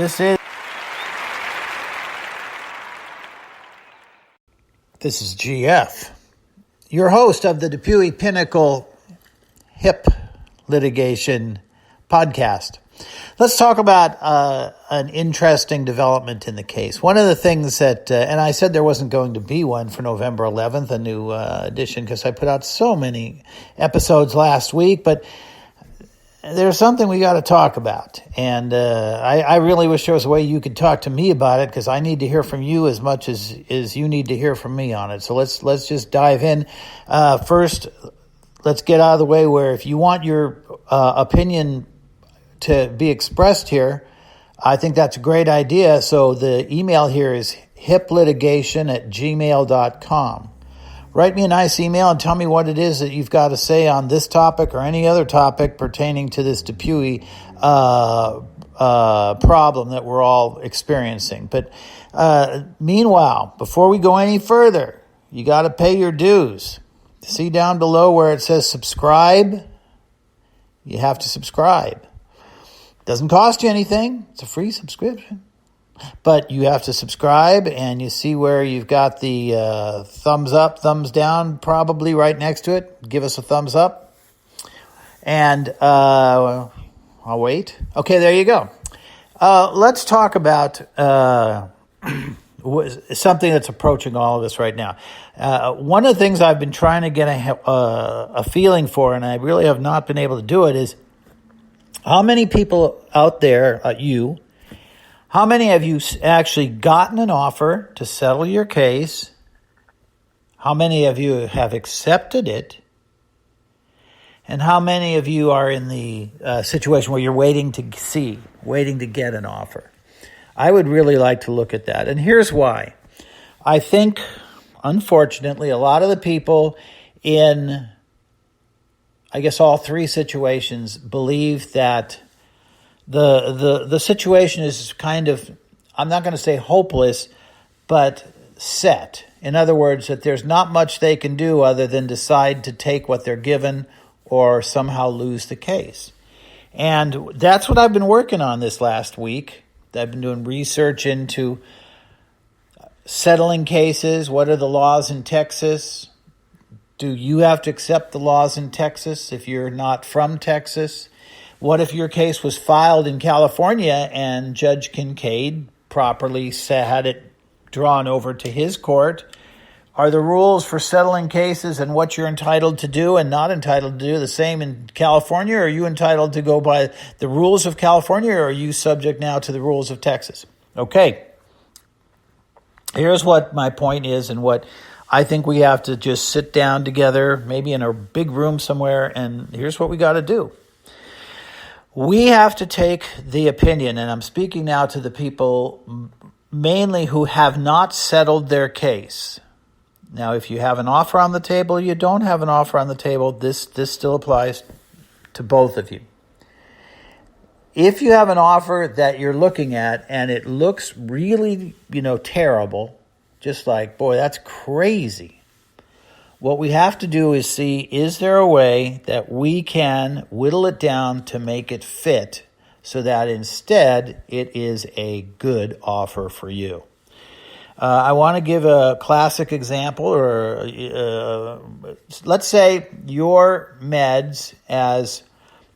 This is GF, your host of the Depuy Pinnacle HIP Litigation podcast. Let's talk about an interesting development in the case. One of the things that, and I said there wasn't going to be one for November 11th, a new edition, because I put out so many episodes last week, but there's something we got to talk about. And I really wish there was a way you could talk to me about it, because I need to hear from you as much as you need to hear from me on it. So let's just dive in. First, let's get out of the way where if you want your opinion to be expressed here, I think that's a great idea. So the email here is hiplitigation@gmail.com. Write me a nice email and tell me what it is that you've got to say on this topic or any other topic pertaining to this Depuy problem that we're all experiencing. But meanwhile, before we go any further, you got to pay your dues. See down below where it says subscribe? You have to subscribe. Doesn't cost you anything. It's a free subscription. But you have to subscribe, and you see where you've got the thumbs up, thumbs down, probably right next to it. Give us a thumbs up. And I'll wait. Okay, there you go. Let's talk about something that's approaching all of us right now. One of the things I've been trying to get a feeling for, and I really have not been able to do it, is how many people out there, how many have you actually gotten an offer to settle your case? How many of you have accepted it? And how many of you are in the situation where you're waiting to get an offer? I would really like to look at that. And here's why. I think, unfortunately, a lot of the people in, I guess, all three situations believe that the situation is kind of, I'm not going to say hopeless, but set. In other words, that there's not much they can do other than decide to take what they're given or somehow lose the case. And that's what I've been working on this last week. I've been doing research into settling cases. What are the laws in Texas? Do you have to accept the laws in Texas if you're not from Texas? What if your case was filed in California and Judge Kincaid properly had it drawn over to his court? Are the rules for settling cases and what you're entitled to do and not entitled to do the same in California? Or are you entitled to go by the rules of California, or are you subject now to the rules of Texas? Okay, here's what my point is and what I think we have to just sit down together, maybe in a big room somewhere, and here's what we got to do. We have to take the opinion, and I'm speaking now to the people mainly who have not settled their case. Now, if you have an offer on the table, you don't have an offer on the table, this still applies to both of you. If you have an offer that you're looking at and it looks really, terrible, just like, boy, that's crazy. What we have to do is see, is there a way that we can whittle it down to make it fit so that instead it is a good offer for you? I want to give a classic example, or let's say your meds as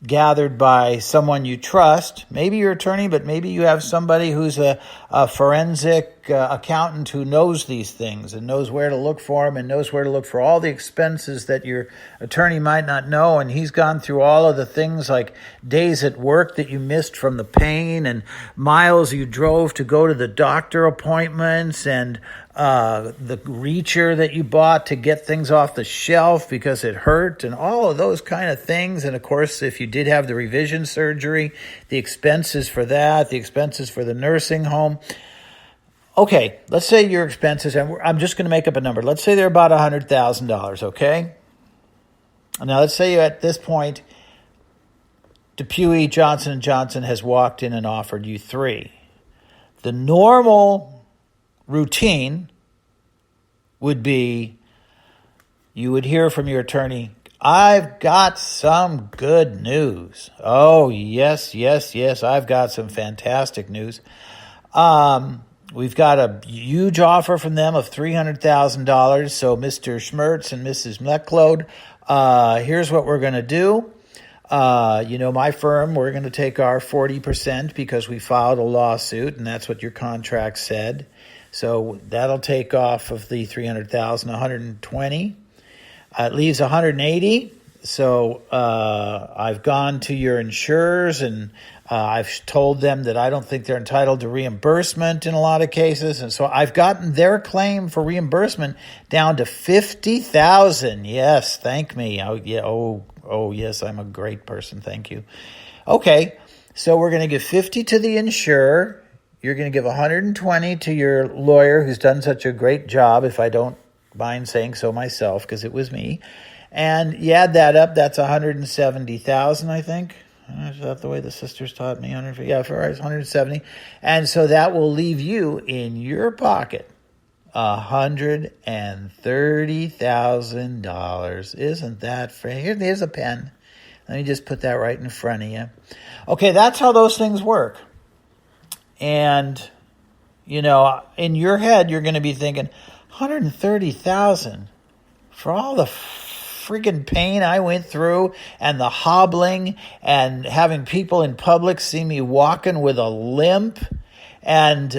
gathered by someone you trust, maybe your attorney, but maybe you have somebody who's a forensic accountant who knows these things and knows where to look for them and knows where to look for all the expenses that your attorney might not know. And he's gone through all of the things like days at work that you missed from the pain and miles you drove to go to the doctor appointments and the reacher that you bought to get things off the shelf because it hurt and all of those kind of things. And of course, if you did have the revision surgery, the expenses for that, the expenses for the nursing home. Okay, let's say your expenses, and I'm just going to make up a number. Let's say they're about $100,000, okay? Now, let's say at this point, Depuy Johnson & Johnson has walked in and offered you $3. The normal routine would be you would hear from your attorney, I've got some good news. Oh, yes, I've got some fantastic news. We've got a huge offer from them of $300,000. So Mr. Schmertz and Mrs. Mlecklode, here's what we're going to do. My firm, we're going to take our 40% because we filed a lawsuit, and that's what your contract said. So that'll take off of the $300,000, $120,000. It leaves $180,000. So I've gone to your insurers, and I've told them that I don't think they're entitled to reimbursement in a lot of cases. And so I've gotten their claim for reimbursement down to $50,000. Yes, thank me. Oh, yes, I'm a great person. Thank you. Okay, so we're going to give $50,000 to the insurer. You're going to give $120,000 to your lawyer who's done such a great job, if I don't mind saying so myself, because it was me. And you add that up, that's $170,000, I think. Is that the way the sisters taught me? Yeah, for us, $170,000. And so that will leave you in your pocket $130,000. Isn't that fair? Here's a pen. Let me just put that right in front of you. Okay, that's how those things work. And, in your head, you're going to be thinking, $130,000 for all the freaking pain I went through and the hobbling and having people in public see me walking with a limp. And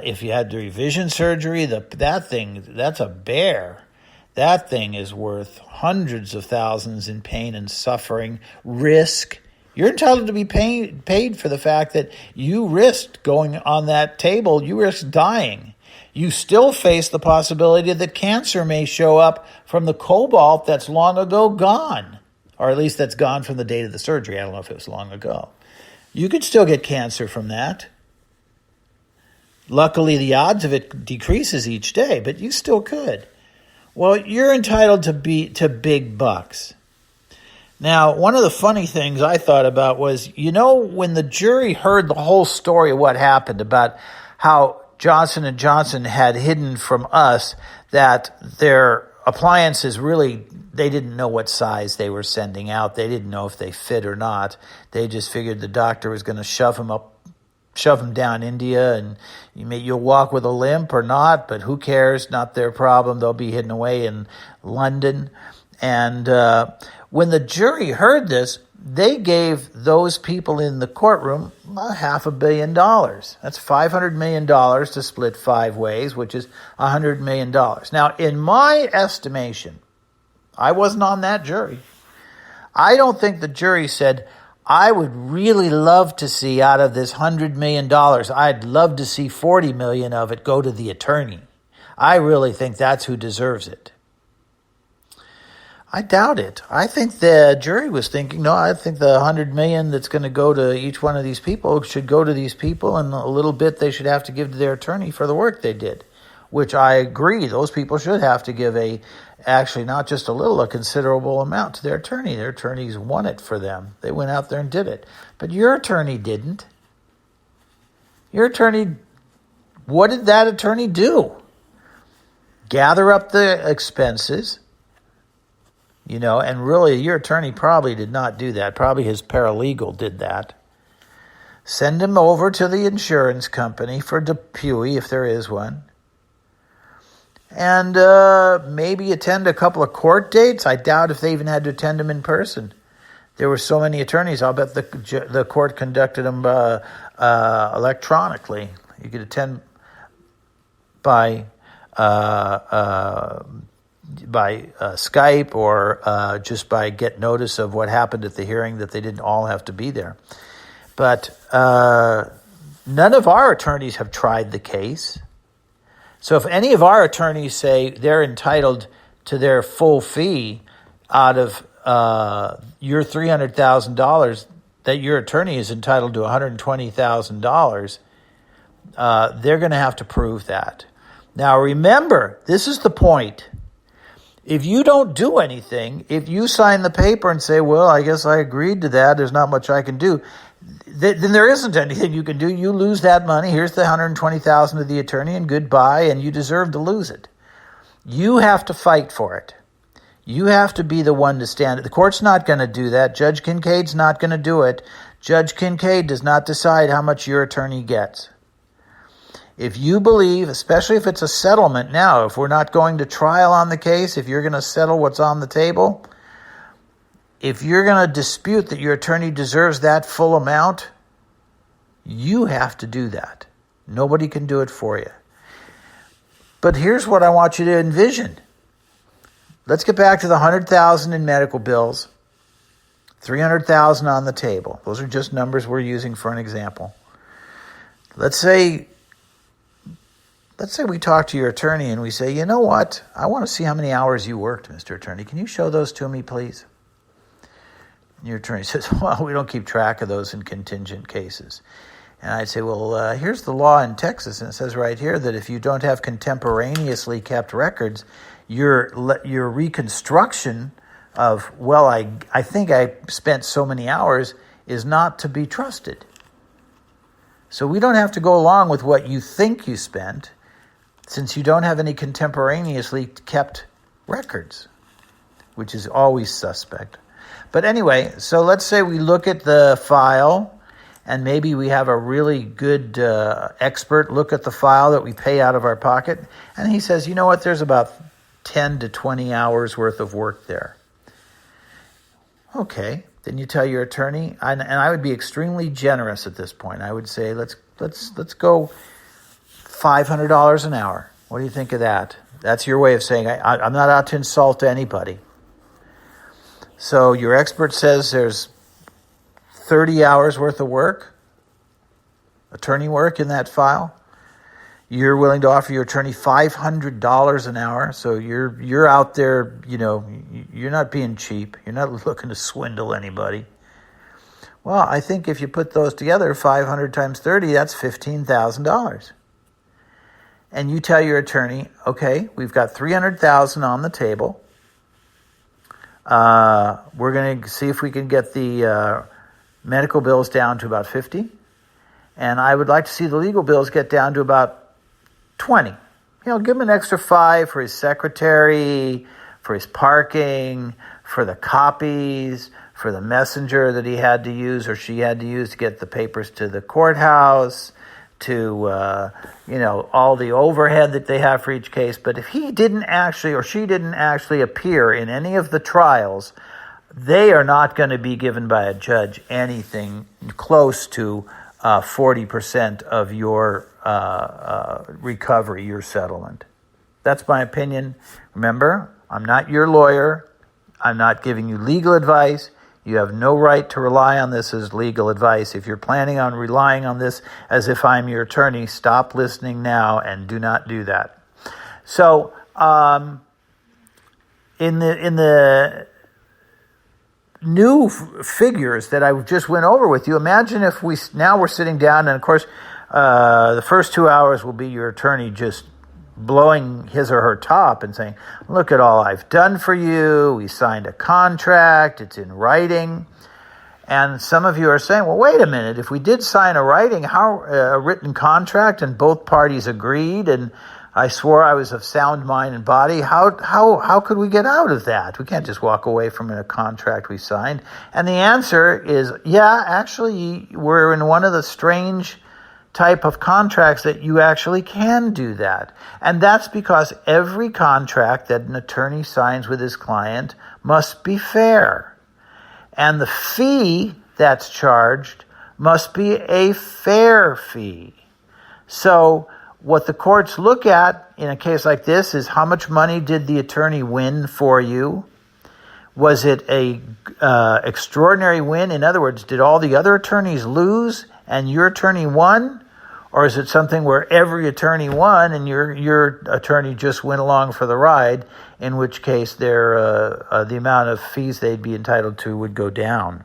if you had the revision surgery, that's a bear. That thing is worth hundreds of thousands in pain and suffering, risk. You're entitled to be paid for the fact that you risked going on that table. You risked dying. You still face the possibility that cancer may show up from the cobalt that's long ago gone, or at least that's gone from the date of the surgery. I don't know if it was long ago. You could still get cancer from that. Luckily, the odds of it decreases each day, but you still could. Well, you're entitled to big bucks. Now, one of the funny things I thought about was, when the jury heard the whole story of what happened about how Johnson & Johnson had hidden from us that their appliances they didn't know what size they were sending out. They didn't know if they fit or not. They just figured the doctor was going to shove them down India, and you'll walk with a limp or not, but who cares? Not their problem. They'll be hidden away in London. And when the jury heard this, they gave those people in the courtroom $500 million. That's $500 million to split 5 ways, which is $100 million. Now, in my estimation, I wasn't on that jury. I don't think the jury said, I would really love to see out of this $100 million, I'd love to see 40 million of it go to the attorney. I really think that's who deserves it. I doubt it. I think the jury was thinking, no, I think the $100 million that's going to go to each one of these people should go to these people, and a little bit they should have to give to their attorney for the work they did, which I agree. Those people should have to give actually not just a little, a considerable amount to their attorney. Their attorneys won it for them. They went out there and did it. But your attorney didn't. What did that attorney do? Gather up the expenses. And really your attorney probably did not do that. Probably his paralegal did that. Send him over to the insurance company for Depuy, if there is one. And maybe attend a couple of court dates. I doubt if they even had to attend them in person. There were so many attorneys, I'll bet the court conducted them electronically. You could attend by Skype or just by get notice of what happened at the hearing, that they didn't all have to be there. But none of our attorneys have tried the case. So if any of our attorneys say they're entitled to their full fee out of your $300,000, that your attorney is entitled to $120,000, they're going to have to prove that. Now remember, this is the point. If you don't do anything, if you sign the paper and say, well, I guess I agreed to that, there's not much I can do, then there isn't anything you can do. You lose that money. Here's the $120,000 to the attorney and goodbye, and you deserve to lose it. You have to fight for it. You have to be the one to stand. The court's not going to do that. Judge Kincaid's not going to do it. Judge Kincaid does not decide how much your attorney gets. If you believe, especially if it's a settlement now, if we're not going to trial on the case, if you're going to settle what's on the table, if you're going to dispute that your attorney deserves that full amount, you have to do that. Nobody can do it for you. But here's what I want you to envision. Let's get back to the $100,000 in medical bills, $300,000 on the table. Those are just numbers we're using for an example. Let's say we talk to your attorney and we say, you know what? I want to see how many hours you worked, Mr. Attorney. Can you show those to me, please? And your attorney says, well, we don't keep track of those in contingent cases. And I'd say, well, here's the law in Texas, and it says right here that if you don't have contemporaneously kept records, your reconstruction of, well, I think I spent so many hours is not to be trusted. So we don't have to go along with what you think you spent, since you don't have any contemporaneously kept records, which is always suspect. But anyway, so let's say we look at the file, and maybe we have a really good expert look at the file that we pay out of our pocket, and he says, you know what, there's about 10 to 20 hours worth of work there. Okay, then you tell your attorney, and I would be extremely generous at this point. I would say, let's go $500 an hour. What do you think of that? That's your way of saying, I'm not out to insult anybody. So your expert says there's 30 hours worth of work, attorney work in that file. You're willing to offer your attorney $500 an hour. So you're out there, you're not being cheap. You're not looking to swindle anybody. Well, I think if you put those together, 500 times 30, that's $15,000. And you tell your attorney, okay, we've got $300,000 on the table. We're going to see if we can get the medical bills down to about 50. And I would like to see the legal bills get down to about 20. Give him an extra 5 for his secretary, for his parking, for the copies, for the messenger that he had to use or she had to use to get the papers to the courthouse, to, all the overhead that they have for each case. But if he didn't actually or she didn't actually appear in any of the trials, they are not going to be given by a judge anything close to 40% of your recovery, your settlement. That's my opinion. Remember, I'm not your lawyer. I'm not giving you legal advice. You have no right to rely on this as legal advice. If you're planning on relying on this as if I'm your attorney, stop listening now and do not do that. So, in the new figures that I just went over with you, imagine if we're sitting down, and of course, the first 2 hours will be your attorney just blowing his or her top and saying, look at all I've done for you. We signed a contract. It's in writing. And some of you are saying, well, wait a minute. If we did sign a written contract and both parties agreed and I swore I was of sound mind and body, how could we get out of that? We can't just walk away from a contract we signed. And the answer is, yeah, actually, we're in one of the strange type of contracts that you actually can do that. And that's because every contract that an attorney signs with his client must be fair. And the fee that's charged must be a fair fee. So what the courts look at in a case like this is how much money did the attorney win for you? Was it a extraordinary win? In other words, did all the other attorneys lose and your attorney won? Or is it something where every attorney won and your attorney just went along for the ride, in which case the amount of fees they'd be entitled to would go down?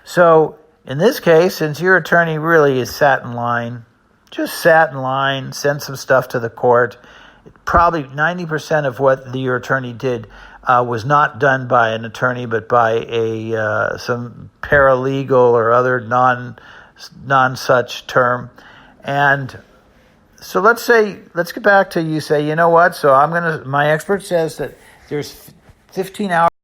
So in this case, since your attorney really is sat in line, sent some stuff to the court, probably 90% of what your attorney did was not done by an attorney, but by some paralegal or other non-such term. And so let's get back to you say, you know what? So my expert says that there's 15 hours